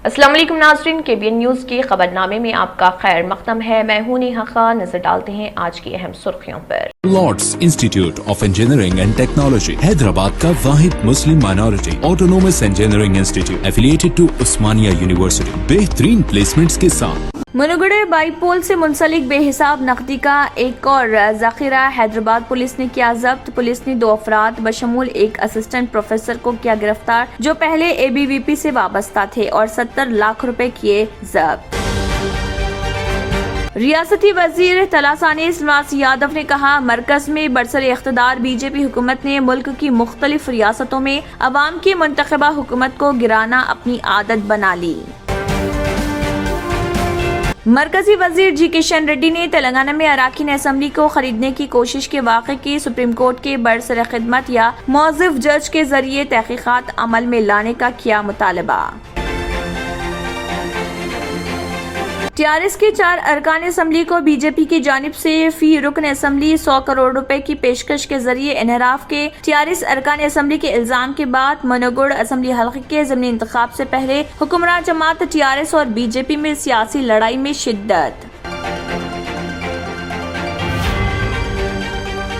अस्सलाम वालेकुम नाज़रीन, KBN न्यूज़ के खबरनामे में आपका खैर मक़दम है। मैं हूं नेहा खान। नजर डालते हैं आज की अहम सुर्खियों पर। Lords Institute of Engineering and Technology Hyderabad का वाहिद मुस्लिम minority autonomous engineering institute affiliated to Osmania University बेहतरीन प्लेसमेंट्स के साथ। मनुगढ़े बाईपोल से मुंसलिक बेहिसाब नकदी का एक और ज़ख़ीरा हैदराबाद पुलिस ने किया जब्त। पुलिस ने 2 अफराद बशमूल एक असिस्टेंट प्रोफेसर को किया गिरफ्तार जो पहले ABVP से वाबस्ता थे और 70 लाख रुपए किए जब्त। रियासती वजीर तलासानी श्रीनिवास यादव ने कहा, मरकज में बरसर इख्तिदार BJP हुकूमत ने मुल्क की मुख्तलिफ रियासतों में अवाम की मुंतखबा हुकूमत को गिराना अपनी आदत बना ली। मरकजी वजीर G. किशन रेड्डी ने तेलंगाना में अराकीन असम्बली को खरीदने की कोशिश के वाक़े की सुप्रीम कोर्ट के बरसर खिदमत या मौज़िफ जज के जरिए तहकीकात अमल में लाने का किया मुतालबा। TRS के 4 अरकान असम्बली को BJP की जानिब से फी रुकन असम्बली 100 करोड़ रुपए की पेशकश के जरिए इनहराफ के TRS अरकान असम्बली के इल्जाम के बाद मनोगढ़ असम्बली हल्के के ज़मीनी इंतखाब से पहले हुक्मरान जमात TRS और BJP में सियासी लड़ाई में शिद्दत।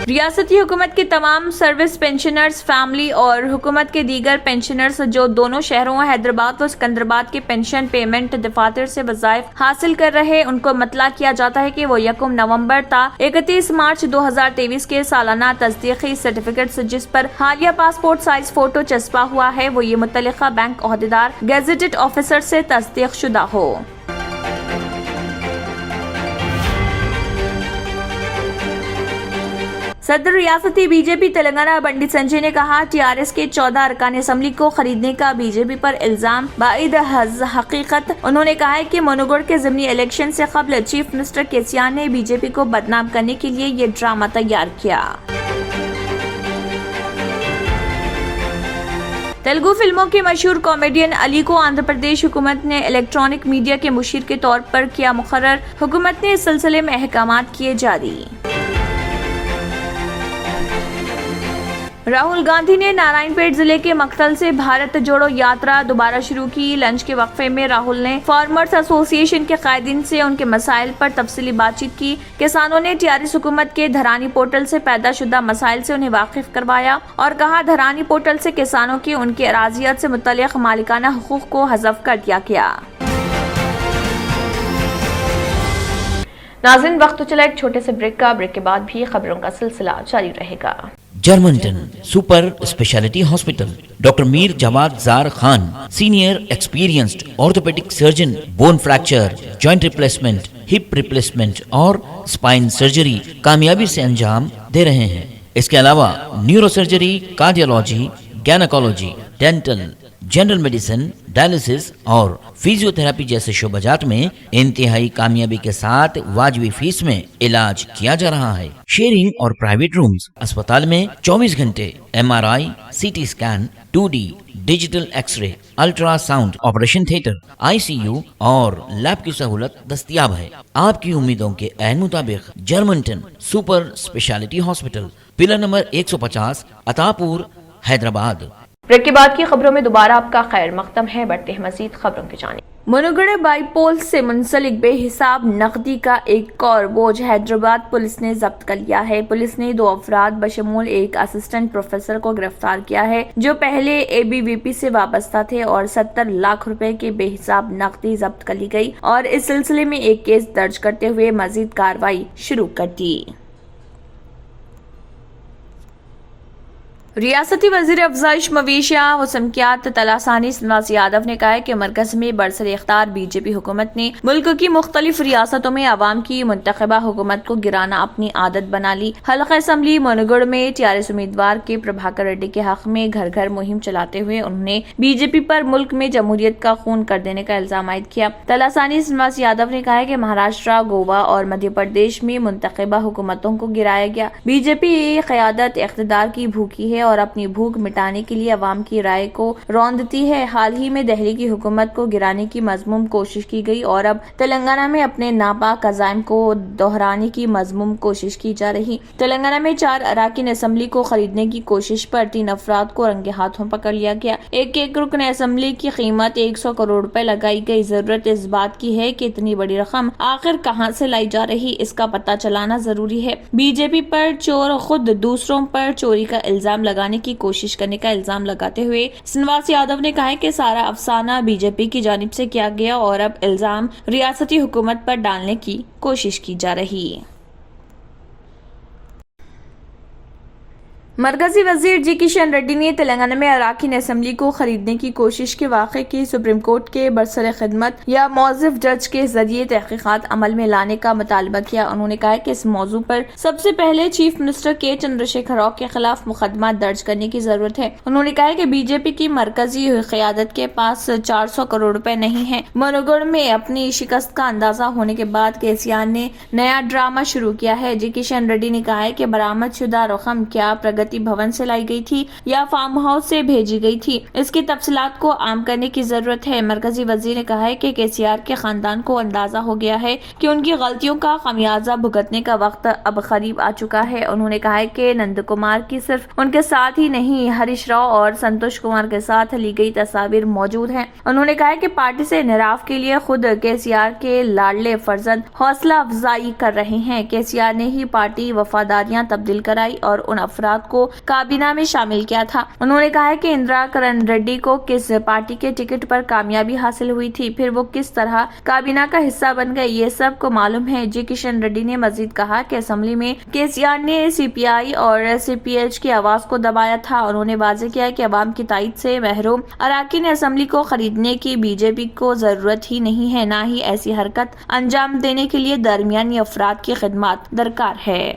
रियासती हुकूमत के तमाम सर्विस पेंशनर्स, फैमिली और हुकूमत के दीगर पेंशनर्स जो दोनों शहरों हैदराबाद व सिकंदराबाद के पेंशन पेमेंट दफातर से वज़ाइफ हासिल कर रहे, उनको मतला किया जाता है कि वो 1 नवंबर ता 31 मार्च 2023 के सालाना तस्दीकी सर्टिफिकेट जिस पर हालिया पासपोर्ट साइज फोटो चस्पा हुआ है वो ये मुतल्लिका बैंक ओहदेदार गेजेटेड ऑफिसर से तस्दीक शुदा हो। सदर रियासती BJP तेलंगाना बंडी संजय ने कहा, TRS के 14 अरकान असम्बली को खरीदने का BJP पर इल्जाम बाइद हकीकत। उन्होंने कहा है कि मनोगढ़ के ज़मीनी इलेक्शन से कबल चीफ मिनिस्टर केसीआर ने BJP को बदनाम करने के लिए ये ड्रामा तैयार किया। तेलुगु फिल्मों के मशहूर कॉमेडियन अली को आंध्र प्रदेश हुकूमत ने इलेक्ट्रॉनिक मीडिया के मुशीर के तौर पर किया मुकर्रर। हुकूमत ने इस सिलसिले में अहकामात किए जारी। राहुल गांधी ने नारायणपेट जिले के मक्तल से भारत जोड़ो यात्रा दोबारा शुरू की। लंच के वक्फे में राहुल ने फार्मर्स एसोसिएशन के कायदीन से उनके मसाइल पर तफसीली बातचीत की। किसानों ने TRS हुकूमत के धरानी पोर्टल से पैदा शुदा मसाइल से उन्हें वाकिफ करवाया और कहा, धरानी पोर्टल से किसानों की उनकी अराजियत से मुतल्लिक मालिकाना हुकूक को हज़फ कर दिया गया। नाज़रीन, वक्त तो चला एक छोटे से ब्रेक का। ब्रेक के बाद भी खबरों का सिलसिला जारी रहेगा। Germanten super speciality hospital, doctor Mir Jawad Jar Khan, senior experienced orthopaedic surgeon, bone fracture, joint replacement, hip replacement और स्पाइन सर्जरी कामयाबी से अंजाम दे रहे हैं। इसके अलावा neuro surgery, cardiology, gynaecology, dental, general medicine, dialysis और फिजियोथेरेपी जैसे शोबाजात में इंतहाई कामयाबी के साथ वाजिबी फीस में इलाज किया जा रहा है। शेयरिंग और प्राइवेट रूम्स, अस्पताल में 24 घंटे MRI, CT scan, 2D digital X ray, ultrasound, operation theatre, ICU और लैब की सहूलत दस्तयाब है। आपकी उम्मीदों के ऐन मुताबिक Germanten super speciality hospital, pillar number 150, Attapur, Hyderabad. Break के बाद की खबरों में दोबारा आपका खैर मक़दम है। बढ़ते हैं मजीद खबरों की जानिब। मनुगढ़े बाईपोल से मुंसलिक बेहिसाब नकदी का एक और बोझ हैदराबाद पुलिस ने जब्त कर लिया है। पुलिस ने 2 अफराद बशमूल एक असिस्टेंट प्रोफेसर को गिरफ्तार किया है जो पहले ABVP से वाबस्ता थे और 70 लाख रुपए की बेहिसाब नकदी जब्त कर ली गई और इस सिलसिले में एक केस दर्ज करते हुए मजीद कार्रवाई शुरू कर दी। रियासती वजीर अफजाइश मवेशिया व समकियात तलासानी श्रीनिवास यादव ने कहा है कि मरकज में बरसर इख्तियार BJP हुकूमत ने मुल्क की मुख्तलिफ रियासतों में अवाम की मुंतखबा हुकूमत को गिराना अपनी आदत बना ली। हल्का असम्बली मनोगढ़ में TRS उम्मीदवार के प्रभाकर रेड्डी के हक में घर घर मुहिम चलाते हुए उन्होंने BJP पर मुल्क में जमहूरियत का खून कर देने का इल्जाम आयद किया। तलासानी श्रीनिवास यादव ने कहा है कि महाराष्ट्र, गोवा और मध्य प्रदेश में मुंतखबा हुकूमतों को गिराया गया। BJP क़यादत इख्तिदार की भूखी है اور اپنی بھوک مٹانے کے لیے عوام کی رائے کو روندتی ہے۔ حال ہی میں دہلی کی حکومت کو گرانے کی مذموم کوشش کی گئی اور اب تلنگانہ میں اپنے ناپاک عزائم کو دہرانے کی مذموم کوشش کی جا رہی۔ تلنگانہ میں 4 اراکین اسمبلی کو خریدنے کی کوشش پر 3 افراد کو رنگے ہاتھوں پکڑ لیا گیا۔ ایک رکن اسمبلی کی قیمت 100 کروڑ روپے لگائی گئی۔ ضرورت اس بات کی ہے کہ اتنی بڑی رقم آخر کہاں سے لائی جا رہی، اس کا پتہ چلانا ضروری ہے۔ بی جے پی پر چور خود دوسروں پر چوری کا الزام لگانے کی کوشش کرنے کا الزام لگاتے ہوئے سنواس یادو نے کہا کہ سارا افسانہ بی جے پی کی جانب سے کیا گیا اور اب الزام ریاستی حکومت پر ڈالنے کی کوشش کی جا رہی ہے۔ مرکزی وزیر جی کشن ریڈی نے تلنگانہ میں اراکین اسمبلی کو خریدنے کی کوشش کے واقعے کی سپریم کورٹ کے برسرخدمت یا موظف جج کے ذریعے تحقیقات عمل میں لانے کا مطالبہ کیا۔ انہوں نے کہا کہ اس موضوع پر سب سے پہلے چیف منسٹر کے چندر شیکھر راؤ کے خلاف مقدمہ درج کرنے کی ضرورت ہے۔ انہوں نے کہا کہ بی جے پی کی مرکزی قیادت کے پاس 400 کروڑ روپے نہیں ہیں۔ منوگڑھ میں اپنی شکست کا اندازہ ہونے کے بعد کے سی آر نے نیا ڈرامہ شروع کیا ہے۔ جی کشن ریڈی نے کہا کہ برآمد شدہ رقم کیا پرگتی بھون سے لائی گئی تھی یا فارم ہاؤس سے بھیجی گئی تھی، اس کی تفصیلات کو عام کرنے کی ضرورت ہے۔ مرکزی وزیر نے کہا کہ کے سی آر کے خاندان کو اندازہ ہو گیا ہے کہ ان کی غلطیوں کا خمیازہ بھگتنے کا وقت اب قریب آ چکا ہے۔ انہوں نے کہا کہ نند کمار کی صرف ان کے ساتھ ہی نہیں، ہریش راؤ اور سنتوش کمار کے ساتھ لی گئی تصاویر موجود ہیں۔ انہوں نے کہا کہ پارٹی سے انحراف کے لیے خود کے سی آر کے لاڈلے فرزند حوصلہ افزائی کر رہے ہیں۔ کے سی آر نے ہی پارٹی وفاداریاں تبدیل کرائی اور ان افراد کو کابینہ میں شامل کیا تھا۔ انہوں نے کہا کہ اندرا کرن ریڈی کو کس پارٹی کے ٹکٹ پر کامیابی حاصل ہوئی تھی، پھر وہ کس طرح کابینہ کا حصہ بن گئے، یہ سب کو معلوم ہے۔ جی کشن ریڈی نے مزید کہا کہ اسمبلی میں کے سی آر نے سی پی آئی اور سی پی ایچ کی آواز کو دبایا تھا۔ انہوں نے واضح کیا کہ عوام کی تائید سے محروم اراکین اسمبلی کو خریدنے کی بی جے پی کو ضرورت ہی نہیں ہے، نہ ہی ایسی حرکت انجام دینے کے لیے درمیانی افراد کی خدمات درکار ہے۔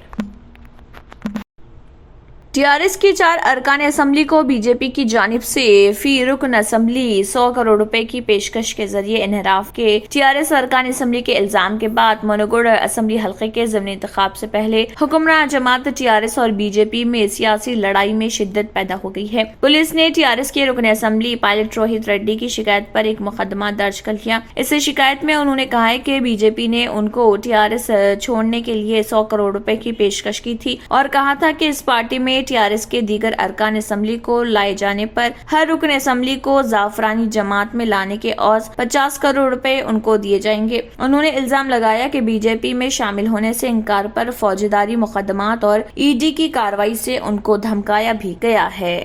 ٹی آر ایس کی 4 ارکان اسمبلی کو بی جے پی کی جانب سے فی رکن اسمبلی 100 کروڑ روپے کی پیشکش کے ذریعے انحراف کے ٹی آر ایس ارکان اسمبلی کے الزام کے بعد منوگڑھ اسمبلی حلقے کے ضمنی انتخاب سے پہلے حکمراں جماعت ٹی آر ایس اور بی جے پی میں سیاسی لڑائی میں شدت پیدا ہو گئی ہے۔ پولیس نے ٹی آر ایس کے رکن اسمبلی پائلٹ روہت ریڈی کی شکایت پر ایک مقدمہ درج کر لیا۔ اس شکایت میں انہوں نے کہا ہے کہ بی جے پی نے ان کو ٹی آر ایس چھوڑنے کے لیے 100 کروڑ روپے کی پیشکش کی تھی اور کہا تھا کہ اس پارٹی میں ٹی آر ایس کے دیگر ارکان اسمبلی کو لائے جانے پر ہر رکن اسمبلی کو زعفرانی جماعت میں لانے کے عوض 50 کروڑ روپے ان کو دیے جائیں گے۔ انہوں نے الزام لگایا کہ بی جے پی میں شامل ہونے سے انکار پر فوجداری مقدمات اور ای ڈی کی کارروائی سے ان کو دھمکایا بھی گیا ہے۔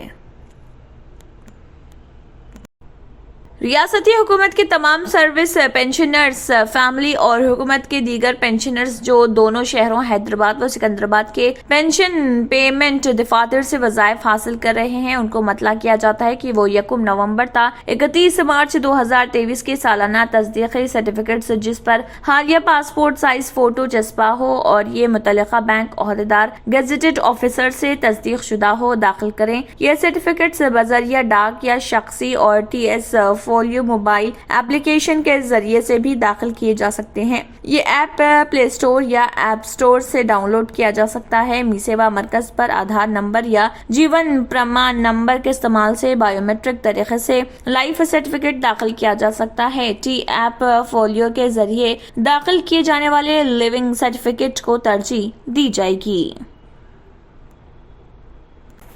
ریاستی حکومت کے تمام سروس پینشنرز، فیملی اور حکومت کے دیگر پینشنرز جو دونوں شہروں حیدرآباد و سکندرآباد کے پینشن پیمنٹ دفاتر سے وظائف حاصل کر رہے ہیں، ان کو مطلع کیا جاتا ہے کہ وہ 1 نومبر تا 31 مارچ 2023 کے سالانہ تصدیقی سرٹیفکیٹس جس پر حالیہ پاسپورٹ سائز فوٹو چسپاں ہو اور یہ متعلقہ بینک عہدیدار گزیٹڈ آفیسر سے تصدیق شدہ ہو داخل کریں۔ یہ سرٹیفکیٹس بذریعہ ڈاک یا شخصی اور T S folio mobile application کے ذریعے سے بھی داخل کیے جا سکتے ہیں۔ یہ ایپ پلے اسٹور یا ایپ اسٹور سے ڈاؤن لوڈ کیا جا سکتا ہے۔ می سیوا مرکز پر آدھار نمبر یا جیون پرمان نمبر کے استعمال سے بائیو میٹرک طریقے سے لائف سرٹیفکیٹ داخل کیا جا سکتا ہے۔ ٹی ایپ فولیو کے ذریعے داخل کیے جانے والے لیونگ سرٹیفکیٹ کو ترجیح دی جائے گی۔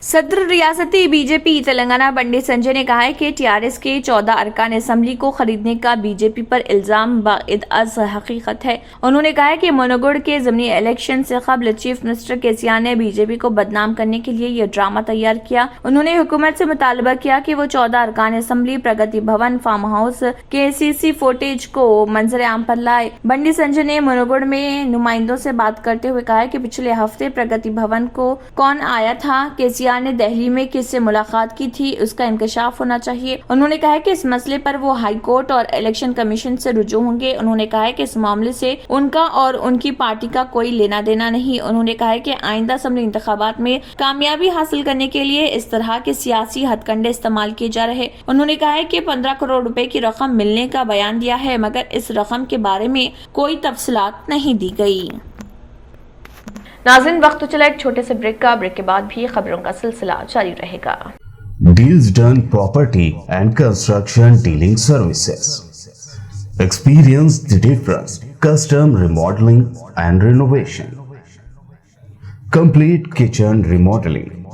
صدر ریاستی بی جے پی تلنگانہ بنڈی سنجے نے کہا ہے کہ ٹی آر ایس کے 14 ارکان اسمبلی کو خریدنے کا بی جے پی پر الزام بعید از حقیقت ہے۔ انہوں نے کہا کہ منوگڑھ کے ضمنی الیکشن سے قبل چیف منسٹر کے سی آر نے بی جے پی کو بدنام کرنے کے لیے یہ ڈرامہ تیار کیا۔ انہوں نے حکومت سے مطالبہ کیا کہ وہ 14 ارکان assembly, Pragati Bhavan, farm house کے سی سی فوٹیج کو منظر عام پر لائے۔ بنڈی سنجے نے منوگڑھ میں نمائندوں سے بات کرتے ہوئے کہا کہ پچھلے ہفتے پرگتی بھون کو کون آیا تھا، کے سی نے دہلی میں کس سے ملاقات کی تھی، اس کا انکشاف ہونا چاہیے۔ انہوں نے کہا کہ اس مسئلے پر وہ ہائی کورٹ اور الیکشن کمیشن سے رجوع ہوں گے۔ انہوں نے کہا کہ اس معاملے سے ان کا اور ان کی پارٹی کا کوئی لینا دینا نہیں۔ انہوں نے کہا کہ آئندہ اسمبلی انتخابات میں کامیابی حاصل کرنے کے لیے اس طرح کے سیاسی ہتھ کنڈے استعمال کیے جا رہے۔ انہوں نے کہا کہ 15 کروڑ روپے کی رقم ملنے کا بیان دیا ہے، مگر اس رقم کے بارے میں کوئی تفصیلات نہیں دی گئی۔ नाज़रीन, वक्त तो चला एक छोटे से ब्रेक का। ब्रेक के बाद भी खबरों का सिलसिला जारी रहेगा। Deals Done Property and Construction Dealing Services. Experience the difference. Custom remodeling and renovation. Complete kitchen remodeling.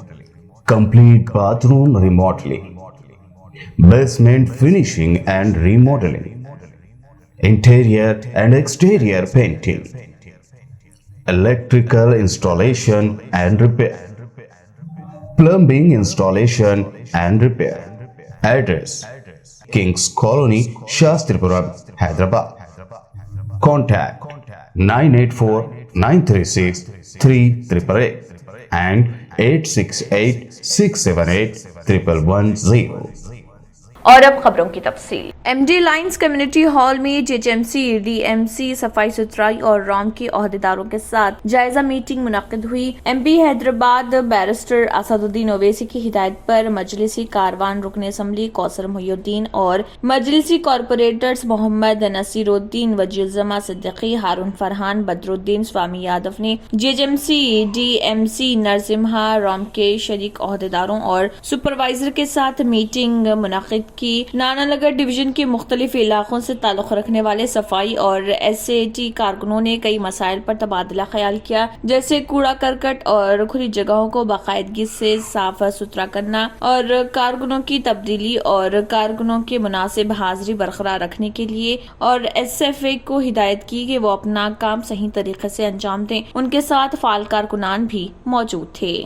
Complete bathroom remodeling. Basement finishing and remodeling. Interior and exterior painting. Electrical installation and repair. Plumbing installation and repair. Address: Kings Colony, Shastripuram, Hyderabad. Contact 984-936-3888 and 868-678-1110. और अब खबरों की तफसील। MD lines community hall में JHMC, DMC, सफाई सुथराई और ROM के ओहदेदारों के साथ जायजा मीटिंग मुनक्किद हुई। एमपी हैदराबाद बैरिस्टर असदुद्दीन ओवैसी की हिदायत पर मजलिसी कारवान रुकन असम्बली कौसर मुहिउद्दीन और मजलिसी कॉरपोरेटर्स मोहम्मद नसीरुद्दीन, वजीरुज़्ज़मा सिद्दीकी, हारून फरहान, बदरुद्दीन, स्वामी यादव ने जेएचएमसी, डीएमसी, नरसिम्हा, रॉम के शरीक ओहदेदारों और सुपरवाइजर के साथ मीटिंग मुनक्किद की। नानानगर डिवीजन के मुख्तलिफ इलाकों से ताल्लुक रखने वाले सफाई और एसएटी कारकुनों ने कई मसाइल पर तबादला ख्याल किया, जैसे कूड़ा करकट और खुली जगहों को बाकायदगी से साफ सुथरा करना और कारकुनों की तब्दीली और कारकुनों के मुनासिब हाजिरी बरकरार रखने के लिए। और एसएफए को हिदायत की कि वो अपना काम सही तरीके से अंजाम दें। उनके साथ फाल कारकुनान भी मौजूद थे।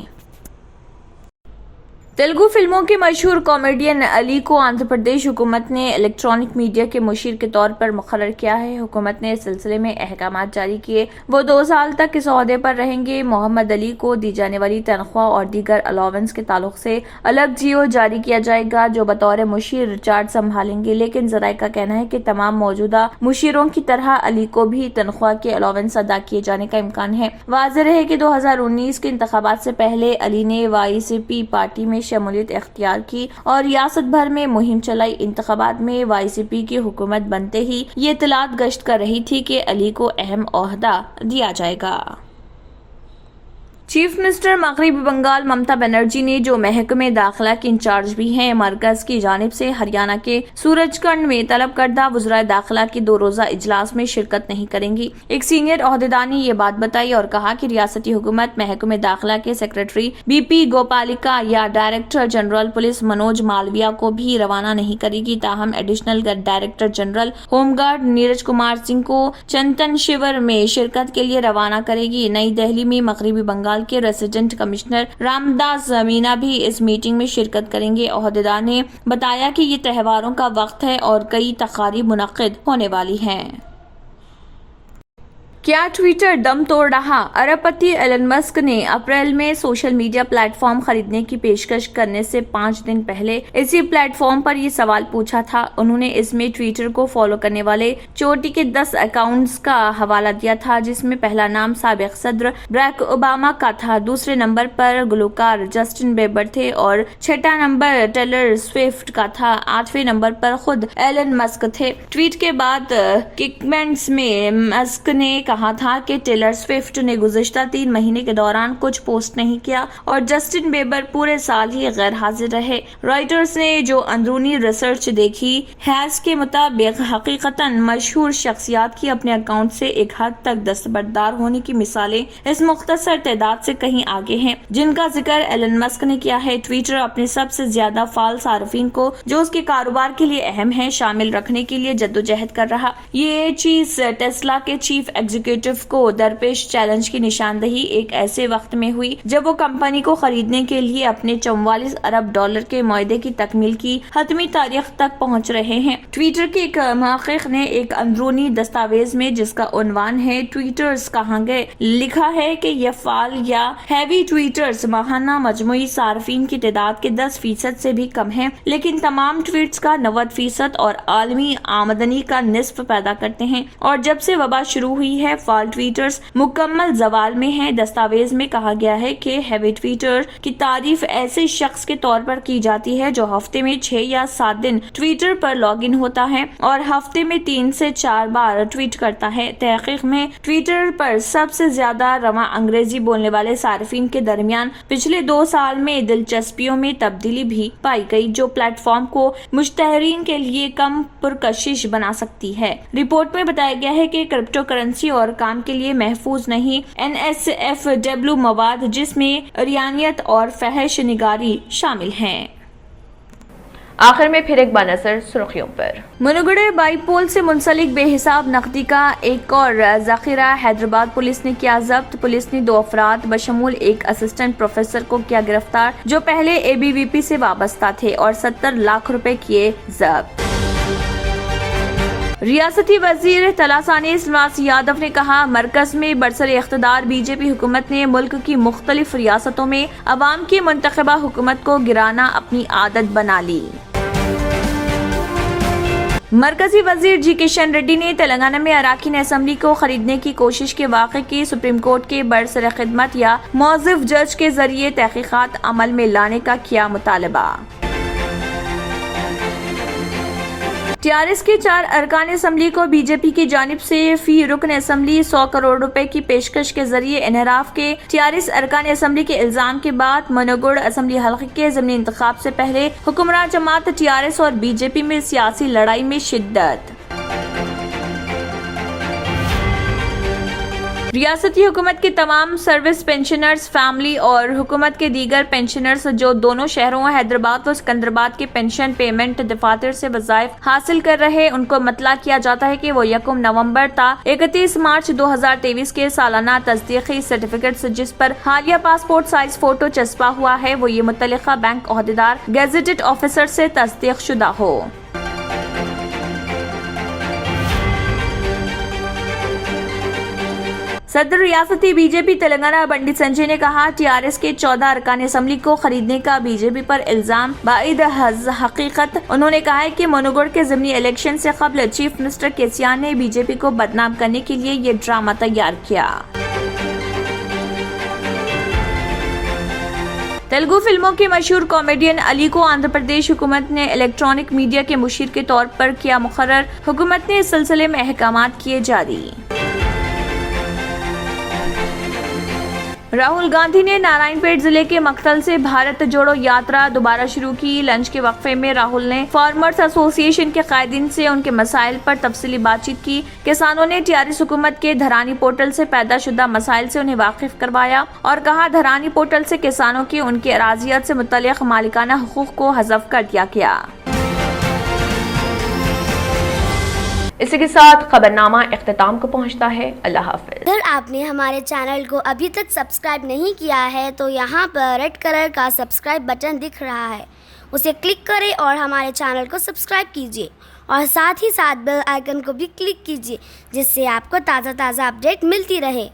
तेलुगु फिल्मों के मशहूर कॉमेडियन अली को आंध्र प्रदेश हुकूमत ने इलेक्ट्रॉनिक मीडिया के मुशीर के तौर पर मुकर्रर किया है। हुकूमत ने इस सिलसिले में अहकामात जारी किए। वो 2 साल तक इस ओहदे पर रहेंगे। मोहम्मद अली को दी जाने वाली तनख्वाह और दीगर अलावेंस के ताल्लुक से अलग जीओ जारी किया जाएगा, जो बतौर मुशीर चार्ज संभालेंगे। लेकिन जराए का कहना है कि तमाम मौजूदा मुशीरों की तरह अली को भी तनख्वाह के अलावेंस अदा किए जाने का इम्कान है। वाज़ेह है कि 2019 के इंतखाबात से पहले अली ने वाईसीपी पार्टी में शमूलियत इख्तियार की और रियासत भर में मुहिम चलाई। इंतखाबात में वाईसीपी की हुकूमत बनते ही ये इत्तलात गश्त कर रही थी कि अली को अहम ओहदा दिया जाएगा। चीफ मिनिस्टर मगरबी बंगाल ममता बनर्जी ने, जो महकमे दाखिला की इंचार्ज भी हैं, मरकज की जानिब से हरियाणा के सूरजकंड में तलब करदा वज़राए दाखिला की 2 रोज़ा इजलास में शिरकत नहीं करेंगी। एक सीनियर ओहदेदार ने ये बात बताई और कहा कि रियासती हुकूमत महकमे दाखिला के सेक्रेटरी बीपी गोपालिका या director general police Manoj Malviya को भी रवाना नहीं करेगी। ताहम additional director general home guard Neeraj Kumar Singh को चंदन शिविर में शिरकत के लिए रवाना करेगी। नई दिल्ली में मगरबी बंगाल के रेसिडेंट कमिश्नर रामदास मीना भी इस मीटिंग में शिरकत करेंगे। ओहदेदार ने बताया कि ये त्योहारों का वक्त है और कई तकारीब मुनक्किद होने वाली हैं। क्या ट्विटर दम तोड़ रहा? अरबपति एलन मस्क ने अप्रैल में सोशल मीडिया प्लेटफॉर्म खरीदने की पेशकश करने से 5 दिन पहले इसी प्लेटफॉर्म पर ये सवाल पूछा था। उन्होंने इसमें ट्विटर को फॉलो करने वाले चोटी के 10 अकाउंट्स का हवाला दिया था, जिसमें पहला नाम साबिक सदर बराक ओबामा का था, दूसरे नंबर पर गुलकार जस्टिन बीबर थे और छठा नंबर टेलर स्विफ्ट का था। 8वें नंबर पर खुद एलन मस्क थे। ट्वीट के बाद कमेंट्स में मस्क ने कहा था कि टेलर स्विफ्ट ने गुज़िश्ता 3 महीने के दौरान कुछ पोस्ट नहीं किया और जस्टिन बीबर पूरे साल ही गैर हाजिर रहे। रॉयटर्स ने जो अंदरूनी रिसर्च देखी है, इसके मुताबिक हकीकतन मशहूर शख्सियात की अपने अकाउंट से एक हद तक दस्तबरदार होने की मिसालें इस मुख्तसर तादाद से कहीं आगे हैं, जिनका जिक्र एलन मस्क ने किया है। ट्विटर अपने सबसे ज्यादा फाल सार्फिन को, जो उसके कारोबार के लिए अहम है, शामिल रखने के लिए जद्दोजहद कर रहा। ये चीज टेस्ला के चीफ एग्जीक्यूटिव को दरपेश चैलेंज की निशानदही एक ऐसे वक्त में हुई जब वो कंपनी को खरीदने के लिए अपने 44 अरब डॉलर के मुआहदे की तकमील की हतमी तारीख तक पहुंच रहे हैं। ट्विटर के एक महक़िक़ ने एक अंदरूनी दस्तावेज में, जिसका उन्वान है ट्वीटर्स कहाँ गए, लिखा है कि यह फाल या हैवी ट्वीटर्स माहाना मजमूई सार्फिन की तादाद के 10% से भी कम है, लेकिन तमाम ट्वीट्स का 90% और आलमी आमदनी का निस्फ पैदा करते हैं। और जब से वबा शुरू हुई है है। फॉल्ट ट्वीटर्स मुकम्मल जवाल में है। दस्तावेज में कहा गया है कि हैवी ट्वीटर की तारीफ ऐसे शख्स के तौर पर की जाती है जो हफ्ते में 6 या 7 दिन ट्विटर पर लॉग इन होता है और हफ्ते में 3 से 4 बार ट्वीट करता है। तहकीक में ट्विटर पर सबसे ज्यादा रवां अंग्रेजी बोलने वाले सार्फिन के दरमियान पिछले 2 साल में दिलचस्पियों में तब्दीली भी पाई गई, जो प्लेटफॉर्म को मुश्तहरीन के लिए कम पुरकशिश बना सकती है। रिपोर्ट में बताया गया है कि क्रिप्टो करेंसी और काम के लिए महफूज नहीं NSFW मवाद जिसमें रियानियत और फहश निगारी शामिल हैं। आखिर में फिर एक बार नजर सुर्खियों पर। मनुगढ़े बाईपोल से मुंसलिक बेहिसाब नकदी का एक और जखीरा हैदराबाद पुलिस ने किया जब्त। पुलिस ने 2 अफराद बशमूल एक असिस्टेंट प्रोफेसर को किया गिरफ्तार जो पहले ABVP से वाबस्ता थे और 70 लाख रुपए किए जब्त। रियासती वजीर तलासानी श्रीनिवास यादव ने कहा, मरकज में बरसर इख्तदार BJP हुकूमत ने मुल्क की मुख्तलिफ रियासतों में अवाम की मुंतखबा हुकूमत को गिराना अपनी आदत बना ली। मरकजी वजीर जी किशन रेड्डी ने तेलंगाना में अराकीन असम्बली को खरीदने की कोशिश के वाक़े की सुप्रीम कोर्ट के बरसर खिदमत या मौज़िफ जज के जरिए तहकीकात अमल में लाने का किया मुतालबा। TRS के 4 अरकान असम्बली को BJP की जानिब से फी रुकन असम्बली 100 करोड़ रुपए की पेशकश के जरिए इनहराफ के TRS अरकान असम्बली के इल्जाम के बाद मनोगढ़ असम्बली हल्के के ज़मीनी इंतखाब से पहले हुक्मरान जमात TRS और BJP में सियासी लड़ाई में शिद्दत। रियासती हुकूमत के तमाम सर्विस पेंशनर्स, फैमिली और हुकूमत के दीगर पेंशनर्स जो दोनों शहरों हैदराबाद और सिकंदराबाद के पेंशन पेमेंट दफातर से वज़ाइफ हासिल कर रहे, उनको मतला किया जाता है कि वो 1 नवंबर ता 31 मार्च 2023 के सालाना तस्दीकी सर्टिफिकेट्स जिस पर हालिया पासपोर्ट साइज फोटो चस्पा हुआ है वो ये मुतल्लिका बैंक ओहदेदार गेजेटेड ऑफिसर से तस्दीक शुदा हो। सदर रियासती BJP तेलंगाना पंडित संजय ने कहा, TRS के 14 अरकान असम्बली को खरीदने का BJP पर इल्जाम बाइद हकीकत। उन्होंने कहा है कि मनोगढ़ के ज़मीनी इलेक्शन से कबल चीफ मिनिस्टर केसीआर ने BJP को बदनाम करने के लिए ये ड्रामा तैयार किया। तेलुगु फिल्मों के मशहूर कॉमेडियन अली को आंध्र प्रदेश हुकूमत ने इलेक्ट्रॉनिक मीडिया के मुशीर के तौर पर किया मुकर्रर। हुकूमत ने इस सिलसिले में अहकामात किए जारी। राहुल गांधी ने नारायणपेट जिले के मक्तल से भारत जोड़ो यात्रा दोबारा शुरू की। लंच के वक्फे में राहुल ने फार्मर्स एसोसिएशन के कायदीन से उनके मसाइल पर तफसीली बातचीत की। किसानों ने TRS हुकूमत के धरानी पोर्टल से पैदा शुदा मसाइल से उन्हें वाकिफ करवाया और कहा, धरानी पोर्टल से किसानों की उनकी अराजियत से मुतल्लिक मालिकाना हुकूक को हज़फ कर दिया गया। इसी के साथ खबरनामा इख्तिताम को पहुंचता है। अल्लाह हाफ़िज़। अगर आपने हमारे चैनल को अभी तक सब्सक्राइब नहीं किया है तो यहाँ पर रेड कलर का सब्सक्राइब बटन दिख रहा है, उसे क्लिक करें और हमारे चैनल को सब्सक्राइब कीजिए और साथ ही साथ बेल आइकन को भी क्लिक कीजिए जिससे आपको ताज़ा अपडेट मिलती रहे।